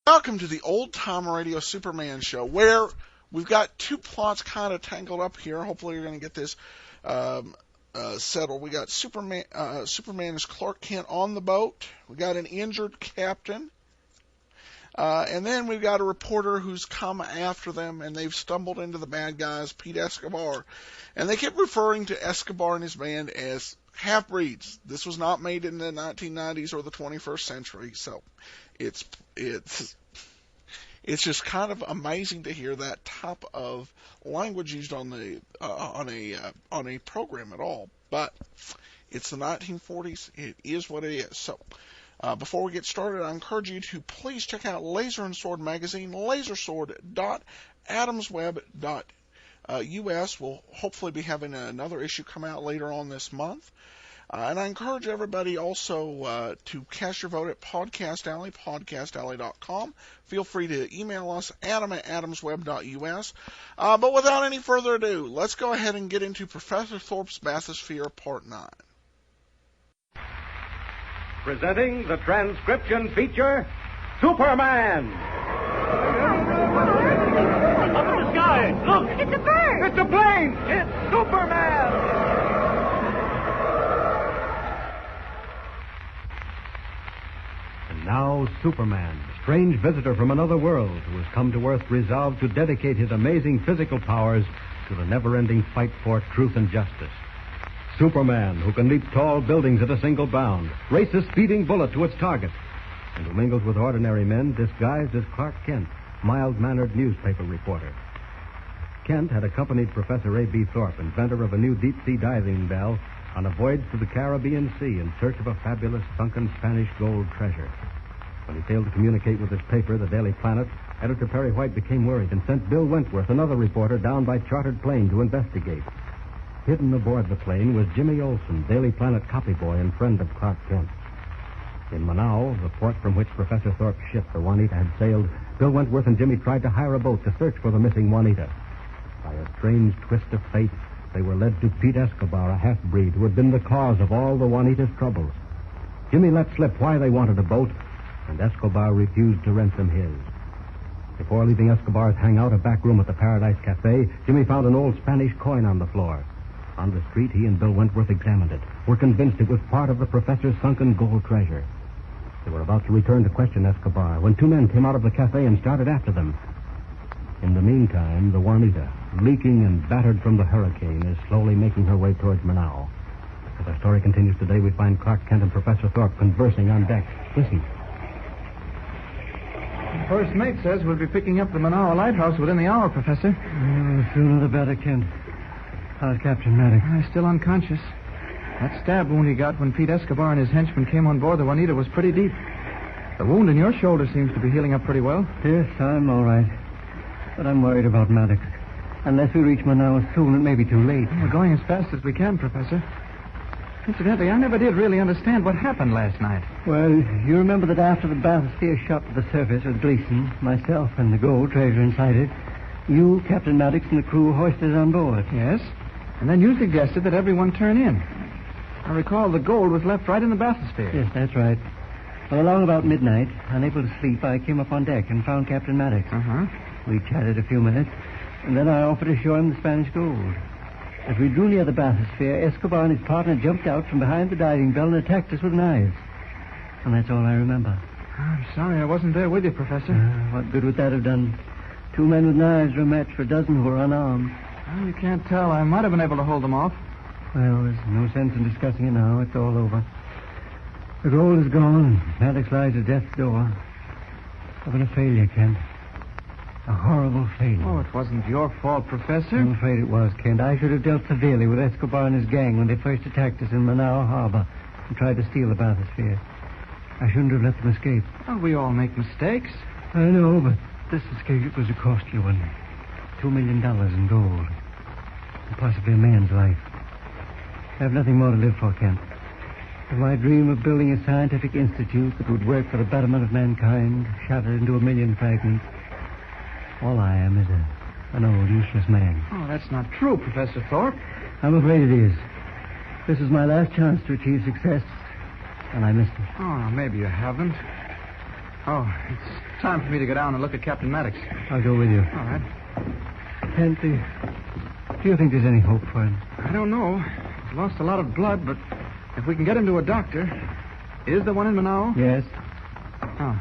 Welcome to the Old Time Radio Superman Show, where we've got two plots kind of tangled up here. Hopefully you're going to get this settled. We got Superman's Clark Kent on the boat. We got an injured captain. And then we've got a reporter who's come after them, and they've stumbled into the bad guys, Pete Escobar. And they kept referring to Escobar and his band as half-breeds. This was not made in the 1990s or the 21st century, so it's just kind of amazing to hear that type of language used on a program at all. But it's the 1940s. It is what it is. So before we get started, I encourage you to please check out Laser and Sword magazine, lasersword.adamsweb.us. We'll hopefully be having another issue come out later on this month. And I encourage everybody also to cast your vote at Podcast Alley, podcastalley.com. Feel free to email us, adam@adamsweb.us. But without any further ado, let's go ahead and get into Professor Thorpe's Bathysphere Part 9. Presenting the transcription feature, Superman! Up in the sky! Look! It's a bird! It's a plane! It's Superman! And now, Superman, strange visitor from another world who has come to Earth resolved to dedicate his amazing physical powers to the never-ending fight for truth and justice. Superman, who can leap tall buildings at a single bound, race a speeding bullet to its target, and who mingles with ordinary men disguised as Clark Kent, mild-mannered newspaper reporter. Kent had accompanied Professor A.B. Thorpe, inventor of a new deep-sea diving bell, on a voyage to the Caribbean Sea in search of a fabulous sunken Spanish gold treasure. When he failed to communicate with his paper, the Daily Planet, editor Perry White became worried and sent Bill Wentworth, another reporter, down by chartered plane to investigate. Hidden aboard the plane was Jimmy Olsen, Daily Planet copy boy and friend of Clark Kent. In Manau, the port from which Professor Thorpe's ship, the Juanita, had sailed, Bill Wentworth and Jimmy tried to hire a boat to search for the missing Juanita. By a strange twist of fate, they were led to Pete Escobar, a half-breed who had been the cause of all the Juanita's troubles. Jimmy let slip why they wanted a boat, and Escobar refused to rent them his. Before leaving Escobar's hangout, a back room at the Paradise Cafe, Jimmy found an old Spanish coin on the floor. On the street, he and Bill Wentworth examined it, were convinced it was part of the professor's sunken gold treasure. They were about to return to question Escobar when two men came out of the cafe and started after them. In the meantime, the Juanita, leaking and battered from the hurricane, is slowly making her way towards Manau. As our story continues today, we find Clark Kent and Professor Thorpe conversing on deck. Listen. The first mate says we'll be picking up the Manau lighthouse within the hour, Professor. The sooner the better, Kent. How's Captain Maddox? Still unconscious. That stab wound he got when Pete Escobar and his henchmen came on board the Juanita was pretty deep. The wound in your shoulder seems to be healing up pretty well. Yes, I'm all right. But I'm worried about Maddox. Unless we reach Manau soon, it may be too late. We're going as fast as we can, Professor. Incidentally, I never did really understand what happened last night. Well, you remember that after the Bathysphere shot to the surface with Gleason, myself, and the gold treasure inside it, you, Captain Maddox, and the crew hoisted it on board. Yes. And then you suggested that everyone turn in. I recall the gold was left right in the Bathysphere. Yes, that's right. Well, along about midnight, unable to sleep, I came up on deck and found Captain Maddox. Uh-huh. We chatted a few minutes, and then I offered to show him the Spanish gold. As we drew near the Bathysphere, Escobar and his partner jumped out from behind the diving bell and attacked us with knives. And that's all I remember. I'm sorry I wasn't there with you, Professor. What good would that have done? Two men with knives were a match for a dozen who were unarmed. Well, you can't tell. I might have been able to hold them off. Well, there's no sense in discussing it now. It's all over. The gold is gone, and Maddox lies at death's door. I've been a failure, Kent. A horrible failure. Oh, it wasn't your fault, Professor. I'm afraid it was, Kent. I should have dealt severely with Escobar and his gang when they first attacked us in Manau Harbor and tried to steal the Bathysphere. I shouldn't have let them escape. Well, we all make mistakes. I know, but this escape was a costly one. $2 million in gold. And possibly a man's life. I have nothing more to live for, Kent. If my dream of building a scientific institute that would work for the betterment of mankind shattered into a million fragments, all I am is an old, useless man. Oh, that's not true, Professor Thorpe. I'm afraid it is. This is my last chance to achieve success, and I missed it. Oh, maybe you haven't. Oh, it's time for me to go down and look at Captain Maddox. I'll go with you. All right. Kent, do you think there's any hope for him? I don't know. He's lost a lot of blood, but if we can get him to a doctor... Is the one in Manao? Yes. Oh,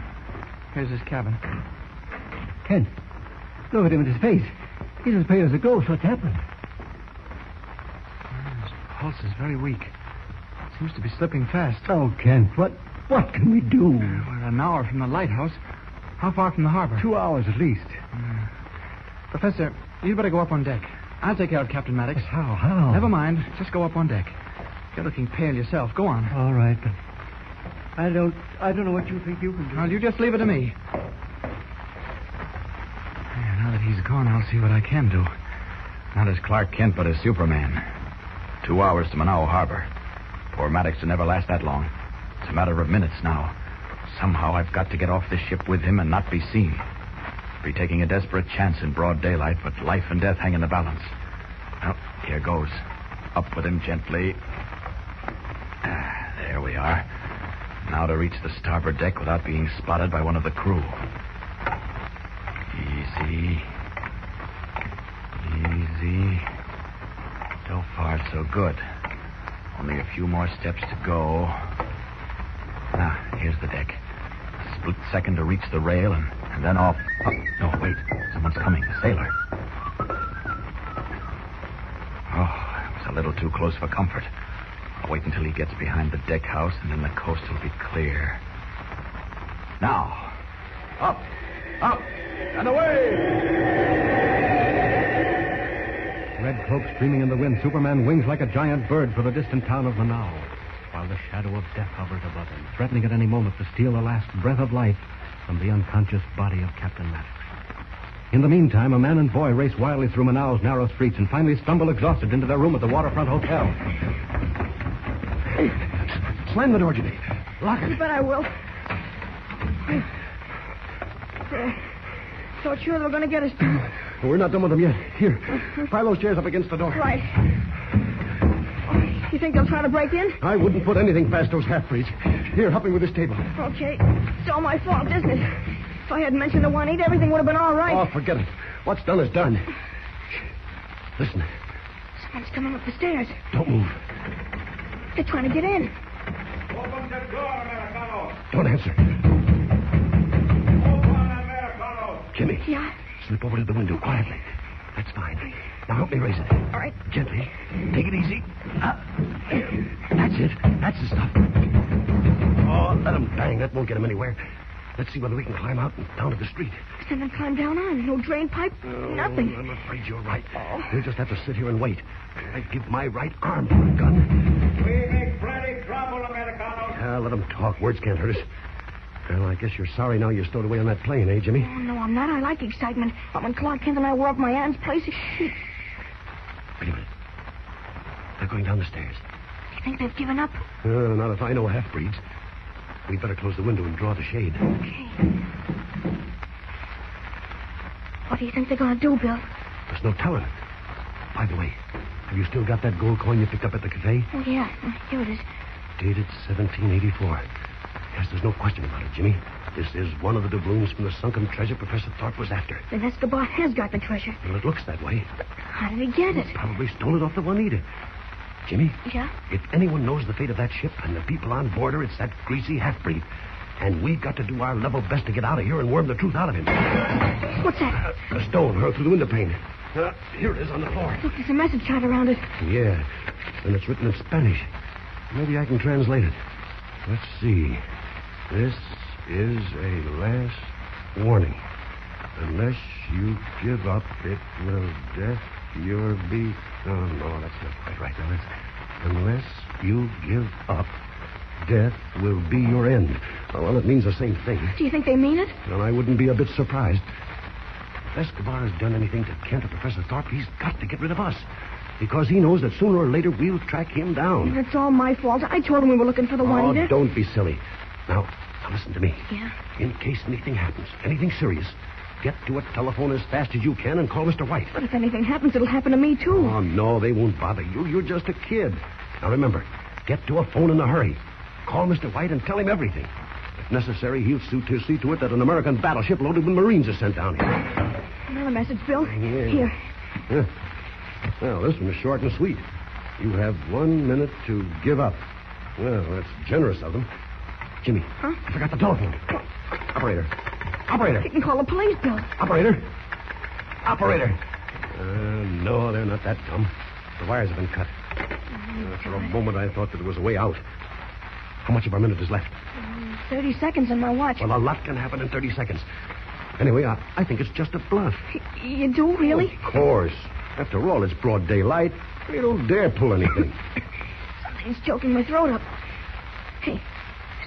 here's his cabin. Kent, look at him in his face. He's as pale as a ghost. What's happened? His pulse is very weak. Seems to be slipping fast. Oh, Kent, what can we do? We're an hour from the lighthouse. How far from the harbor? 2 hours at least. Professor, you'd better go up on deck. I'll take care of Captain Maddox. But how? Never mind. Just go up on deck. You're looking pale yourself. Go on. All right, but I don't know what you think you can do. Well, you just leave it to me. Now that he's gone, I'll see what I can do. Not as Clark Kent, but as Superman. 2 hours to Manao Harbor. Poor Maddox will never last that long. It's a matter of minutes now. Somehow I've got to get off this ship with him and not be seen. Be taking a desperate chance in broad daylight, but life and death hang in the balance. Well, here goes. Up with him gently. There we are. Now to reach the starboard deck without being spotted by one of the crew. Easy. Easy. So far, so good. Only a few more steps to go. Now, here's the deck. A split second to reach the rail, and then off. Oh, no, wait. Someone's coming. A sailor. Oh, it was a little too close for comfort. I'll wait until he gets behind the deck house, and then the coast will be clear. Now, up, and away! Red cloak streaming in the wind, Superman wings like a giant bird for the distant town of Manao, while the shadow of death hovers above him, threatening at any moment to steal the last breath of life from the unconscious body of Captain Maddox. In the meantime, a man and boy race wildly through Manao's narrow streets and finally stumble exhausted into their room at the waterfront hotel. Slam the door, Jimmy. Lock it. You bet I will. Thought sure they were going to get us. We're not done with them yet. Here, pile those chairs up against the door. Right. You think they'll try to break in? I wouldn't put anything past those half-breeds. Here, help me with this table. Okay. It's all my fault, isn't it? If I hadn't mentioned the Juanita, everything would have been all right. Oh, forget it. What's done is done. Shh. Listen. Someone's coming up the stairs. Don't move. They're trying to get in. Open the door, Americano. Don't answer. Open, Americano. Jimmy. Yeah? Slip over to the window quietly. That's fine. Now help me raise it. All right. Gently. Take it easy. That's it. That's the stuff. Oh, let him bang. That won't get him anywhere. Let's see whether we can climb out and down to the street. Send them climb down on. No drain pipe. Nothing. I'm afraid you're right. We'll just have to sit here and wait. I'd give my right arm for a gun. We make plenty trouble, Americano. Let them talk. Words can't hurt us. Well, I guess you're sorry now you're stowed away on that plane, eh, Jimmy? Oh, no, I'm not. I like excitement. But when Clark Kent and I were up my aunt's place... Wait a minute. They're going down the stairs. You think they've given up? Not if I know half-breeds. We'd better close the window and draw the shade. Okay. What do you think they're going to do, Bill? There's no telling. By the way, have you still got that gold coin you picked up at the cafe? Oh, yeah. Here it is. Dated 1784. Yes, there's no question about it, Jimmy. This is one of the doubloons from the sunken treasure Professor Thorpe was after. Then Escobar has got the treasure. Well, it looks that way. How did he get it? Probably stole it off the Juanita. Jimmy? Yeah? If anyone knows the fate of that ship and the people on board her, it's that greasy half-breed. And we've got to do our level best to get out of here and worm the truth out of him. What's that? A stone hurled through the window pane. Here it is on the floor. Look, there's a message tied around it. Yeah, and it's written in Spanish. Maybe I can translate it. Let's see. This is a last warning. Unless you give up, it will death your be... No, that's not quite right. Now, unless you give up, death will be your end. Well, it means the same thing. Do you think they mean it? Well, I wouldn't be a bit surprised. If Escobar has done anything to Kent or Professor Thorpe, he's got to get rid of us. Because he knows that sooner or later we'll track him down. It's all my fault. I told him we were looking for the Juanita. Oh, don't be silly. Now, listen to me. Yeah? In case anything happens, anything serious, get to a telephone as fast as you can and call Mr. White. But if anything happens, it'll happen to me, too. Oh, no, they won't bother you. You're just a kid. Now, remember, get to a phone in a hurry. Call Mr. White and tell him everything. If necessary, he'll see to it that an American battleship loaded with Marines is sent down here. Another message, Bill. Yeah. Here. Yeah. Well, this one is short and sweet. You have 1 minute to give up. Well, that's generous of them. Jimmy, Huh? I forgot the telephone. Operator. Operator. You can call the police, Bill. Operator. Operator. No, they're not that dumb. The wires have been cut. For a moment, I thought that there was a way out. How much of our minute is left? 30 seconds on my watch. Well, a lot can happen in 30 seconds. Anyway, I think it's just a bluff. You do, really? Of course. After all, it's broad daylight. They don't dare pull anything. Something's choking my throat up. Hey,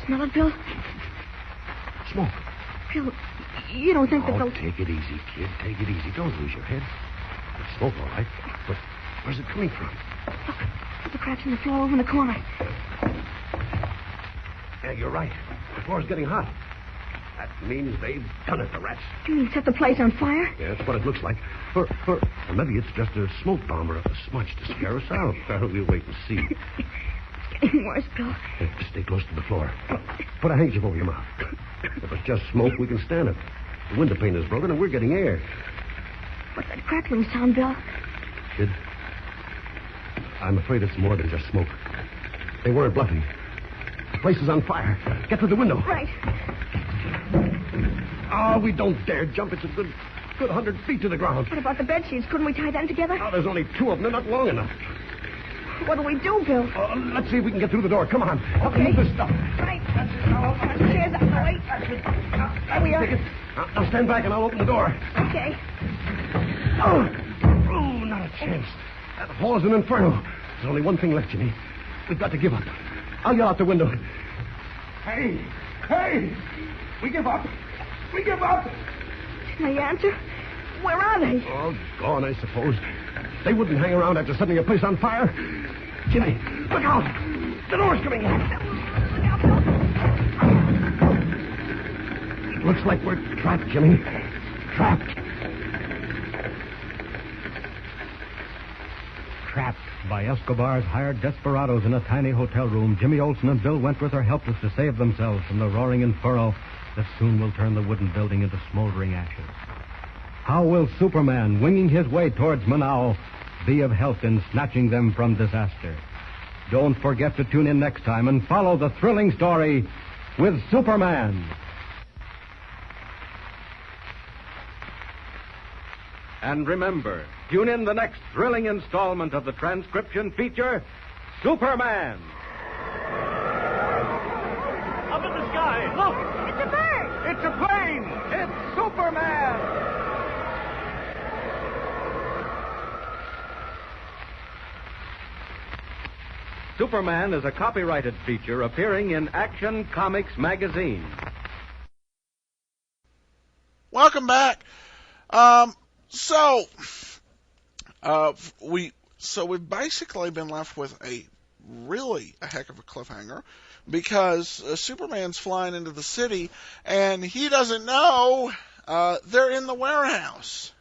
smell it, Bill? Smoke. Bill, you don't think that Oh, they'll... take it easy, kid. Take it easy. Don't lose your head. It's smoke, all right. But where's it coming from? Look, the cracks in the floor over in the corner. Yeah, you're right. The floor's getting hot. That means they've done it, the rats. You mean set the place on fire? Yeah, that's what it looks like. Or maybe it's just a smoke bomb or a smudge to scare us out. We'll wait and see. It's getting worse, Bill. Stay close to the floor. Put a handkerchief over your mouth. If it's just smoke, we can stand it. The window pane is broken and we're getting air. What's that crackling sound, Bill? Kid, I'm afraid it's more than just smoke. They weren't bluffing. The place is on fire. Get through the window. Right. Oh, we don't dare jump. It's a good 100 feet to the ground. What about the bed sheets? Couldn't we tie them together? Oh, there's only 2 of them. They're not long enough. What do we do, Bill? Let's see if we can get through the door. Come on. Help me Okay. move this stuff. Right. Put the chairs out of the way. There we are. Take it. Now stand back and I'll open the door. Okay. Oh, not a chance. That hall is an inferno. There's only one thing left, Jimmy. We've got to give up. I'll yell out the window. Hey! Hey! We give up. We give up. Didn't they answer? Where are they? Oh, gone, I suppose. They wouldn't hang around after setting a place on fire. Jimmy, look out! The door's coming in. It looks like we're trapped, Jimmy. Trapped. Trapped by Escobar's hired desperados in a tiny hotel room, Jimmy Olsen and Bill Wentworth are helpless to save themselves from the roaring inferno that soon will turn the wooden building into smoldering ashes. How will Superman, winging his way towards Manaus, be of help in snatching them from disaster? Don't forget to tune in next time and follow the thrilling story with Superman. And remember, tune in the next thrilling installment of the transcription feature, Superman. Up in the sky, look! It's a bird. It's a plane! It's Superman! Superman is a copyrighted feature appearing in Action Comics magazine. Welcome back. We've basically been left with a heck of a cliffhanger because Superman's flying into the city and he doesn't know they're in the warehouse.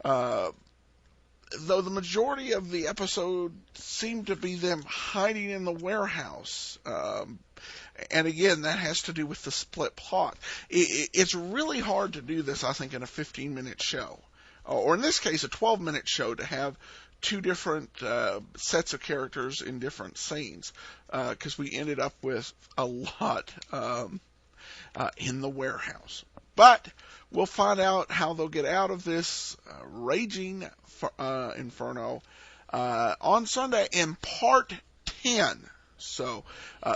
Though the majority of the episode seemed to be them hiding in the warehouse. And again, that has to do with the split plot. It's really hard to do this, I think, in a 15-minute show. Or in this case, a 12-minute show to have two different sets of characters in different scenes. Because we ended up with a lot in the warehouse. But we'll find out how they'll get out of this raging inferno on Sunday in part 10. So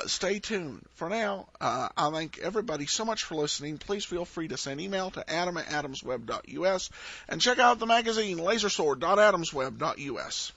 stay tuned. For now, I thank everybody so much for listening. Please feel free to send email to adam@adamsweb.us and check out the magazine lasersword.adamsweb.us.